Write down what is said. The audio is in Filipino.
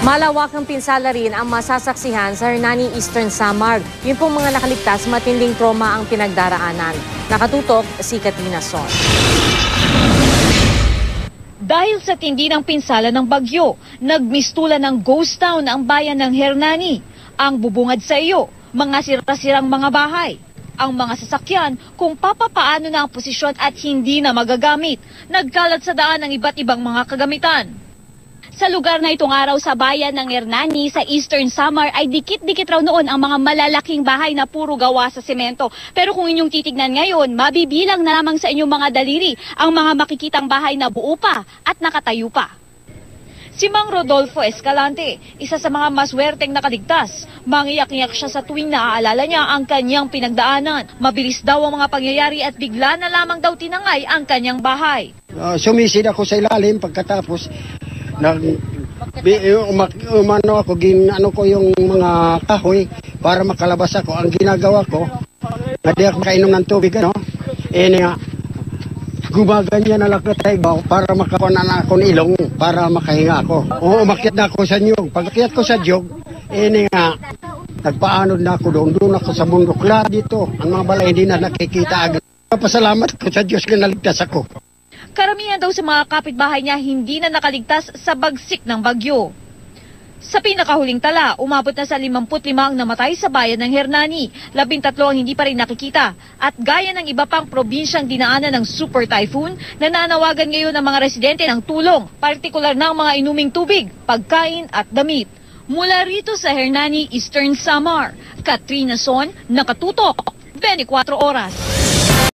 Malawakang pinsala rin ang masasaksihan sa Hernani Eastern Samar. Yun pong mga nakaligtas, matinding trauma ang pinagdaraanan. Nakatutok si Katrina Son. Dahil sa tindi ng pinsala ng bagyo, nagmistulan ng ghost town ang bayan ng Hernani. Ang bubungad sa iyo, mga sirang mga bahay. Ang mga sasakyan kung papapaano na ang posisyon at hindi na magagamit. Nagkalat sa daan ang iba't ibang mga kagamitan. Sa lugar na itong araw sa bayan ng Hernani sa Eastern Samar ay dikit-dikit raw noon ang mga malalaking bahay na puro gawa sa semento. Pero kung inyong titignan ngayon, mabibilang na lamang sa inyong mga daliri ang mga makikitang bahay na buo pa at nakatayo pa. Si Mang Rodolfo Escalante, isa sa mga maswerteng nakaligtas. Mangiyak-iyak siya sa tuwing naaalala niya ang kanyang pinagdaanan. Mabilis daw ang mga pangyayari at bigla na lamang daw tinangay ang kanyang bahay. Sumisid ako sa ilalim pagkatapos umano ako, ano ko yung mga kahoy para makalabas ako. Ang ginagawa ko, hindi ako makainom ng tubig, gumaganyan na lang tayo para makakuha na ako ng ilong para makahinga ako. Umakyat na ako sa nyug. Pag-akyat ko sa nyug, nagpaanod na ako doon ako sa bundok. Dito, ang mga balay hindi na nakikita agad. Pasalamat ko sa Diyos na naligtas ako. Karamihan daw sa mga kapitbahay niya hindi na nakaligtas sa bagsik ng bagyo. Sa pinakahuling tala, umabot na sa 55 ang namatay sa bayan ng Hernani, 13 ang hindi pa rin nakikita. At gaya ng iba pang probinsyang dinaanan ng super typhoon, nananawagan ngayon ang mga residente ng tulong, partikular ng mga inuming tubig, pagkain at damit. Mula rito sa Hernani, Eastern Samar, Katrina Son, Nakatutok, 24 Oras.